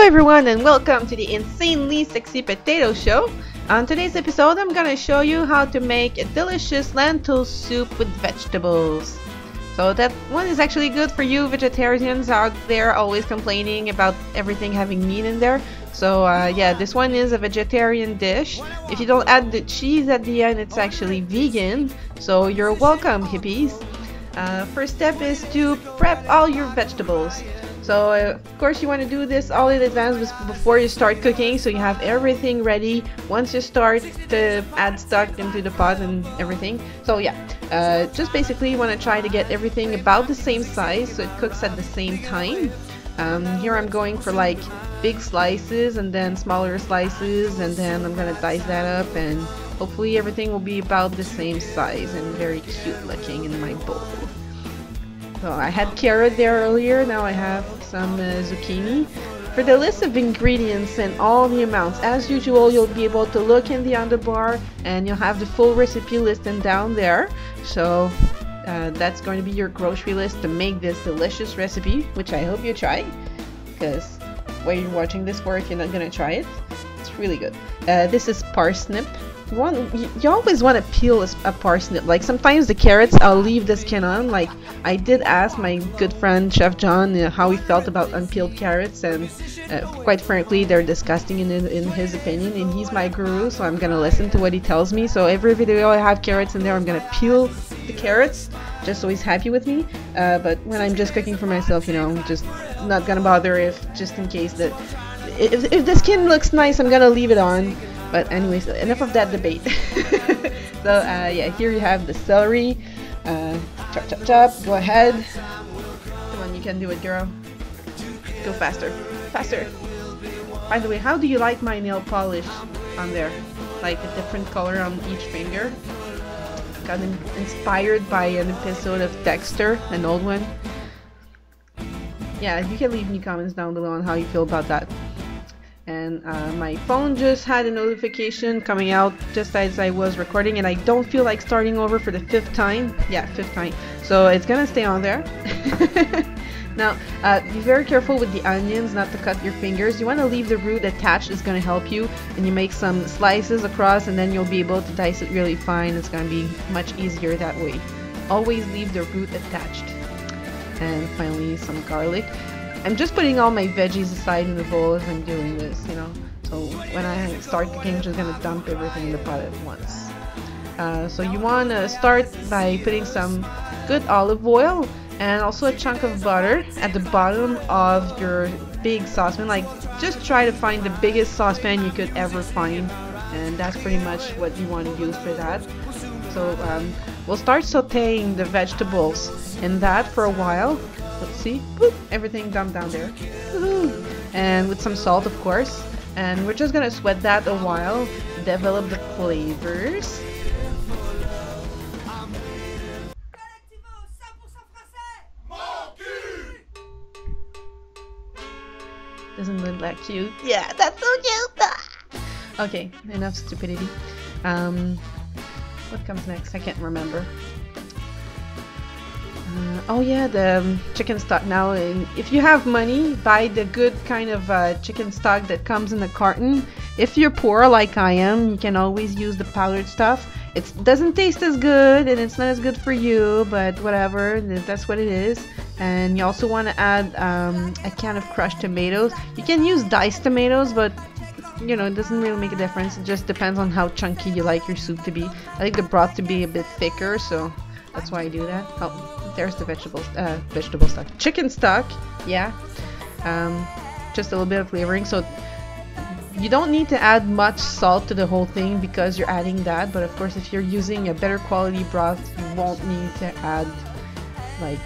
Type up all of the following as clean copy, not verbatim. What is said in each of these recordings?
everyone, and welcome to the Insanely Sexy Potato Show. On today's episode, I'm gonna show you how to make a delicious lentil soup with vegetables. So that one is actually good for you vegetarians out there always complaining about everything having meat in there. So yeah, this one is a vegetarian dish. If you don't add the cheese at the end, it's actually vegan. So you're welcome, hippies. First step is to prep all your vegetables. So of course you want to do this all in advance before you start cooking, so you have everything ready once you start to add stock into the pot and everything. So yeah, just basically you want to try to get everything about the same size so it cooks at the same time. Here I'm going for like big slices and then smaller slices, and then I'm gonna dice that up, and hopefully everything will be about the same size and very cute looking in my bowl. So I had carrot there earlier, now I have some zucchini. For the list of ingredients and all the amounts, as usual, you'll be able to look in the underbar and you'll have the full recipe listed down there. So that's going to be your grocery list to make this delicious recipe, which I hope you try, because while you're watching this for, if you're not going to try it, it's really good. This is parsnip. You always want to peel a parsnip. Like sometimes the carrots I'll leave the skin on. Like I did ask my good friend Chef John how he felt about unpeeled carrots, and quite frankly they're disgusting in his opinion, and he's my guru, so I'm gonna listen to what he tells me. So every video I have carrots in there, I'm gonna peel the carrots just so he's happy with me. But when I'm just cooking for myself, you know, I'm just not gonna bother, if just in case that if the skin looks nice, I'm gonna leave it on. But anyways, enough of that debate. So yeah, here you have the celery. Chop, chop, chop. Go ahead. Come on, you can do it, girl. Go faster, faster. By the way, how do you like my nail polish on there? Like a different color on each finger. Got inspired by an episode of Dexter, an old one. Yeah, you can leave me comments down below on how you feel about that. And my phone just had a notification coming out just as I was recording, and I don't feel like starting over for the 5th time. Yeah, 5th time. So it's gonna stay on there. Now, be very careful with the onions not to cut your fingers. You want to leave the root attached, it's gonna help you. And you make some slices across, and then you'll be able to dice it really fine. It's gonna be much easier that way. Always leave the root attached. And finally, some garlic. I'm just putting all my veggies aside in the bowl as I'm doing this, you know. So when I start cooking, I'm just gonna dump everything in the pot at once. So you want to start by putting some good olive oil and also a chunk of butter at the bottom of your big saucepan. Like, just try to find the biggest saucepan you could ever find, and that's pretty much what you want to use for that. So we'll start sauteing the vegetables in that for a while. Let's see, boop, everything dumped down there. And with some salt, of course. And we're just gonna sweat that a while, develop the flavors. Doesn't look that cute? Yeah, that's so cute! Okay, enough stupidity. What comes next? I can't remember. Oh yeah, the chicken stock. Now, if you have money, buy the good kind of chicken stock that comes in a carton. If you're poor like I am, you can always use the powdered stuff. It doesn't taste as good, and it's not as good for you, but whatever, that's what it is. And you also want to add a can of crushed tomatoes. You can use diced tomatoes, but you know, it doesn't really make a difference. It just depends on how chunky you like your soup to be. I like the broth to be a bit thicker, so that's why I do that. Oh, there's the vegetable stock. Chicken stock, yeah. Just a little bit of flavoring. So you don't need to add much salt to the whole thing because you're adding that. But of course, if you're using a better quality broth, you won't need to add like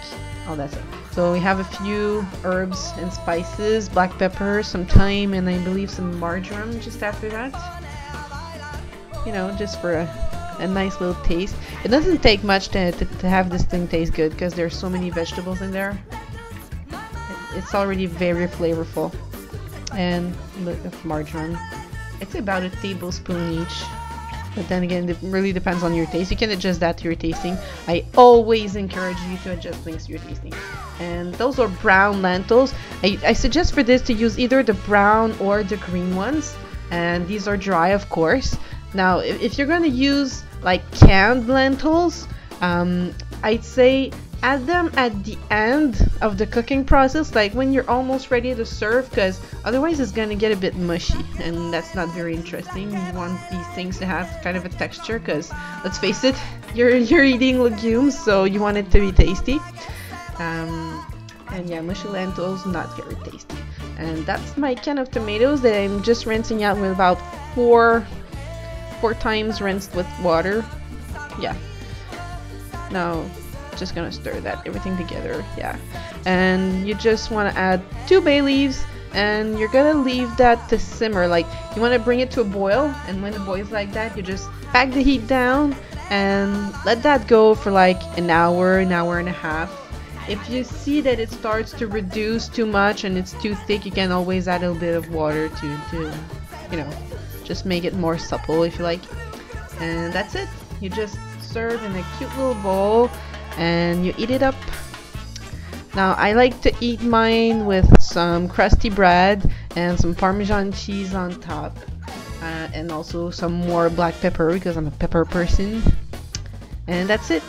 all that stuff. So we have a few herbs and spices, black pepper, some thyme, and I believe some marjoram just after that. You know, just for a nice little taste. It doesn't take much to have this thing taste good because there's so many vegetables in there. It's already very flavorful. And look of marjoram. It's about a tablespoon each. But then again, it really depends on your taste. You can adjust that to your tasting. I always encourage you to adjust things to your tasting. And those are brown lentils. I suggest for this to use either the brown or the green ones. And these are dry, of course. Now, if you're going to use like canned lentils, I'd say add them at the end of the cooking process, like when you're almost ready to serve, because otherwise it's gonna get a bit mushy and that's not very interesting. You want these things to have kind of a texture, because let's face it, you're eating legumes, so you want it to be tasty. And yeah, mushy lentils, not very tasty. And that's my can of tomatoes that I'm just rinsing out with about four times rinsed with water. Yeah. Now, just gonna stir that everything together. Yeah, and you just want to add 2 bay leaves, and you're gonna leave that to simmer. Like, you want to bring it to a boil, and when it boils like that, you just back the heat down and let that go for like an hour and a half. If you see that it starts to reduce too much and it's too thick, you can always add a little bit of water to you know, just make it more supple if you like. And that's it. You just serve in a cute little bowl and you eat it up. Now, I like to eat mine with some crusty bread and some Parmesan cheese on top, and also some more black pepper because I'm a pepper person. And that's it.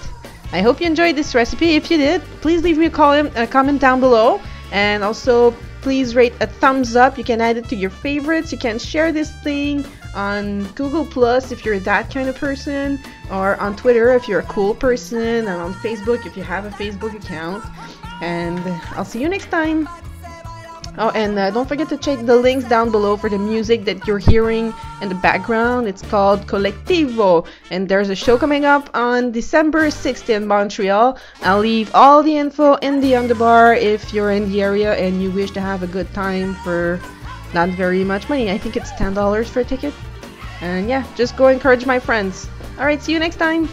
I hope you enjoyed this recipe. If you did, please leave me a comment down below, and also please rate a thumbs up. You can add it to your favorites. You can share this thing on Google Plus if you're that kind of person, or on Twitter if you're a cool person, and on Facebook if you have a Facebook account. And I'll see you next time. Oh, and don't forget to check the links down below for the music that you're hearing in the background. It's called COLECTIVO, and there's a show coming up on December 6th in Montreal. I'll leave all the info in the underbar if you're in the area and you wish to have a good time for not very much money. I think it's $10 for a ticket. And yeah, just go encourage my friends. Alright, see you next time.